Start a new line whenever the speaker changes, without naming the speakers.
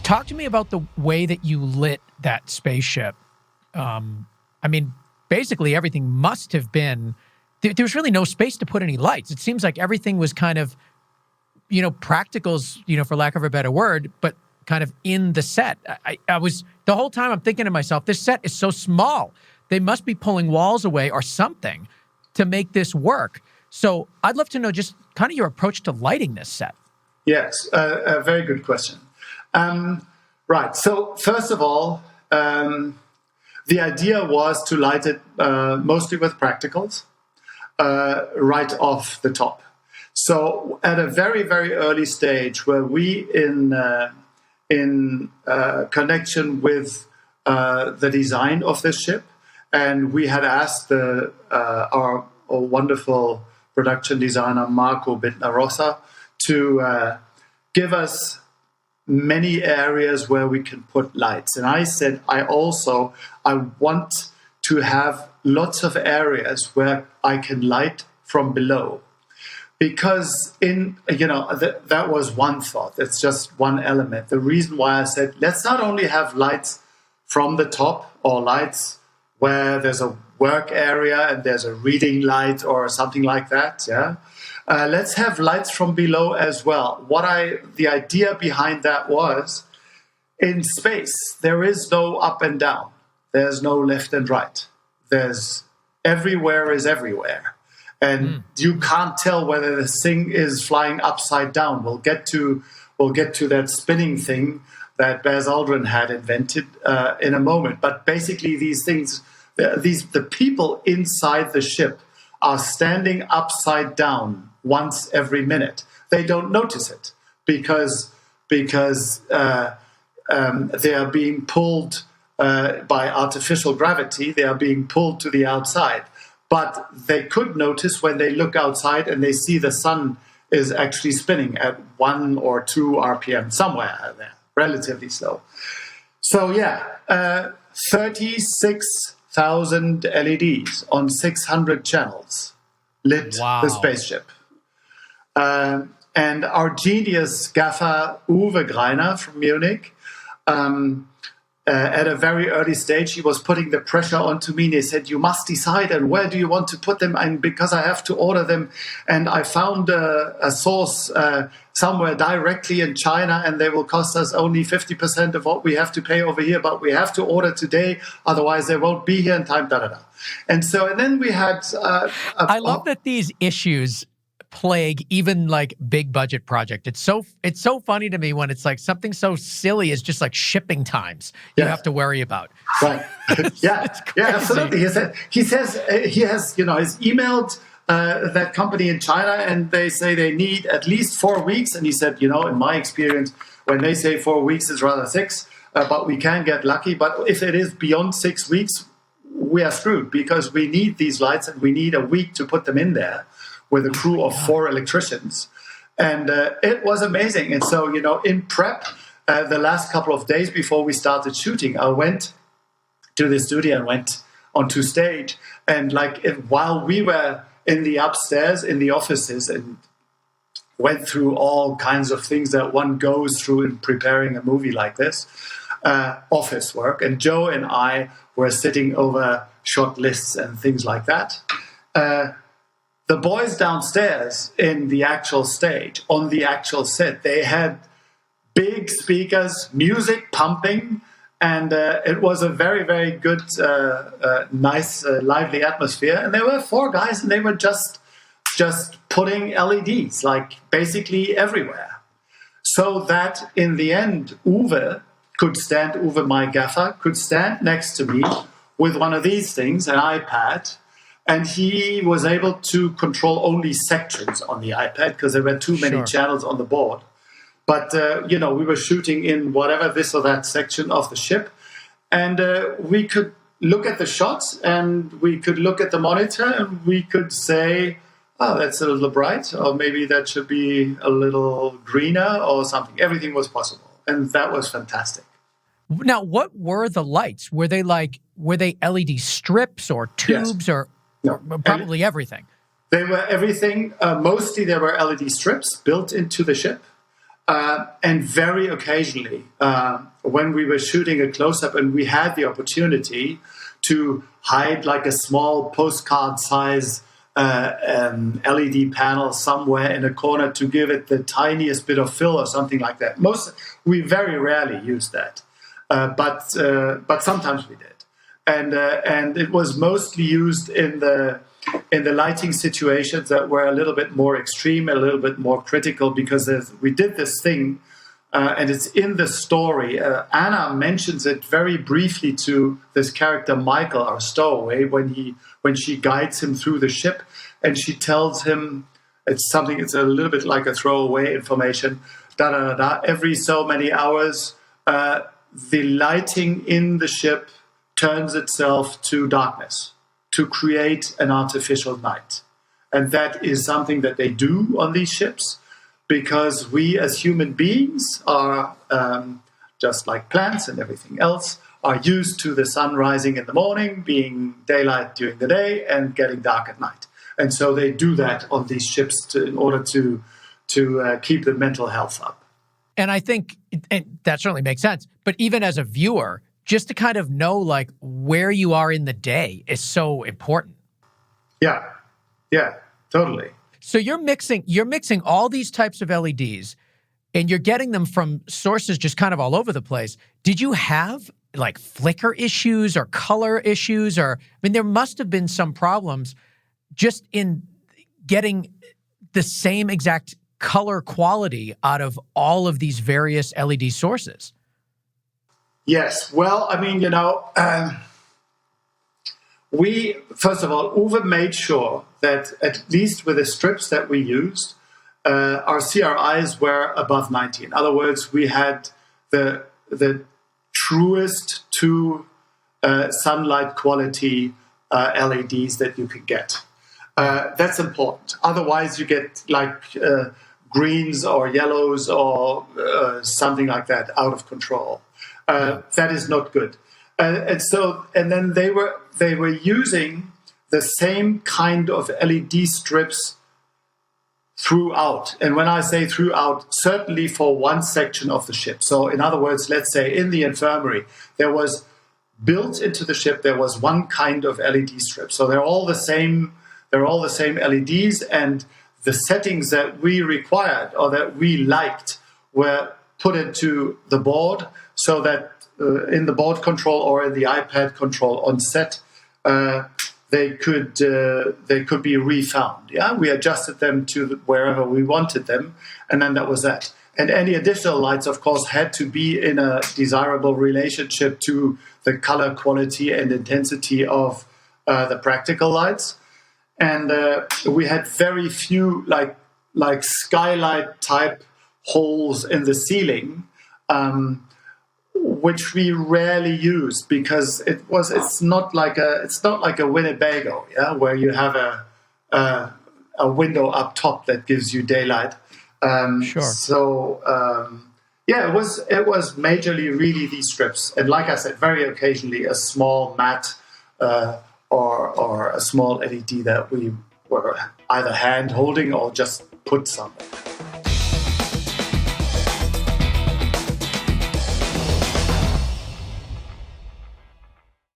Talk to me about the way that you lit that spaceship. I mean, basically everything must have been, there was really no space to put any lights. It seems like everything was kind of, practicals, for lack of a better word, but kind of in the set. I was, the whole time I'm thinking to myself, this set is so small. They must be pulling walls away or something to make this work. So I'd love to know just kind of your approach to lighting this set.
Yes, a very good question. Right, so first of all, the idea was to light it mostly with practicals right off the top. So at a very, very early stage where we in connection with the design of this ship, and we had asked our wonderful production designer, Marco Bittner-Rossa, to give us many areas where we can put lights. And I said, I want to have lots of areas where I can light from below. Because that was one thought. That's just one element. The reason why I said, let's not only have lights from the top or lights where there's a work area and there's a reading light or something like that. Yeah. Let's have lights from below as well. The idea behind that was, in space, there is no up and down. There's no left and right. There's everywhere is everywhere. And you can't tell whether this thing is flying upside down. We'll get to that spinning thing that Buzz Aldrin had invented in a moment. But basically, these things, the people inside the ship are standing upside down once every minute. They don't notice it because they are being pulled by artificial gravity. They are being pulled to the outside. But they could notice when they look outside and they see the sun is actually spinning at 1 or 2 RPM, somewhere there, relatively slow. So 36,000 LEDs on 600 channels lit the spaceship. And our genius gaffer, Uwe Greiner from Munich, at a very early stage, he was putting the pressure onto me. And he said, you must decide, and where do you want to put them? And because I have to order them. And I found a source somewhere directly in China, and they will cost us only 50% of what we have to pay over here. But we have to order today, otherwise they won't be here in time, And then we had...
I love that these issues plague even like big budget project. It's so funny to me when it's like something so silly as just like shipping times you have to worry about.
Right. Yeah, absolutely. He says he has he's emailed that company in China, and they say they need at least 4 weeks. And he said, in my experience, when they say 4 weeks, it's rather 6, but we can get lucky. But if it is beyond 6 weeks, we are screwed, because we need these lights and we need a week to put them in there with a crew of 4 electricians. And it was amazing. And so, in prep, the last couple of days before we started shooting, I went to the studio and went onto stage. And while we were in the upstairs, in the offices, and went through all kinds of things that one goes through in preparing a movie like this, office work. And Joe and I were sitting over shot lists and things like that. The boys downstairs in the actual stage, on the actual set, they had big speakers, music pumping, and it was a very, very good, nice, lively atmosphere. And there were 4 guys, and they were just putting LEDs, basically everywhere. So that in the end, Uwe, my gaffer, could stand next to me with one of these things, an iPad, and he was able to control only sections on the iPad because there were too many channels on the board. But, we were shooting in whatever this or that section of the ship. And we could look at the shots, and we could look at the monitor, and we could say, oh, that's a little bright, or maybe that should be a little greener or something. Everything was possible. And that was fantastic.
Now, what were the lights? Were they LED strips or tubes or... No, probably everything.
They were everything. Mostly there were LED strips built into the ship. And very occasionally, when we were shooting a close-up and we had the opportunity to hide like a small postcard size LED panel somewhere in a corner to give it the tiniest bit of fill or something like that. We very rarely used that, but sometimes we did, and it was mostly used in the lighting situations that were a little bit more extreme, a little bit more critical, because we did this thing, and it's in the story. Anna mentions it very briefly to this character Michael, our stowaway, when she guides him through the ship, and she tells him it's a little bit like a throwaway information. Every so many hours, the lighting in the ship turns itself to darkness to create an artificial night. And that is something that they do on these ships, because we as human beings are, just like plants and everything else, are used to the sun rising in the morning, being daylight during the day, and getting dark at night. And so they do that on these ships in order to keep the mental health up.
And I think that certainly makes sense. But even as a viewer, just to kind of know like where you are in the day is so important.
Yeah, totally.
So you're mixing all these types of LEDs, and you're getting them from sources just kind of all over the place. Did you have like flicker issues or color issues? There must have been some problems just in getting the same exact color quality out of all of these various LED sources.
Yes. Well, we, first of all, Uwe made sure that at least with the strips that we used, our CRIs were above 90. In other words, we had the truest to sunlight quality LEDs that you could get. That's important. Otherwise, you get like greens or yellows or something like that out of control. That is not good. And then they were using the same kind of LED strips throughout. And when I say throughout, certainly for one section of the ship. So in other words, let's say in the infirmary, there was built into the ship, there was one kind of LED strip. So they're all the same LEDs, and the settings that we required or that we liked were put into the board, so that in the board control or in the iPad control on set, they could be refound. Yeah, we adjusted them to wherever we wanted them, and then that was that. And any additional lights, of course, had to be in a desirable relationship to the color quality and intensity of the practical lights. And we had very few like skylight type holes in the ceiling, which we rarely used, because it's not like a Winnebago, yeah, where you have a window up top that gives you daylight.
Sure.
So it was majorly really these strips, and like I said, very occasionally a small matte or a small LED that we were either hand holding or just put somewhere.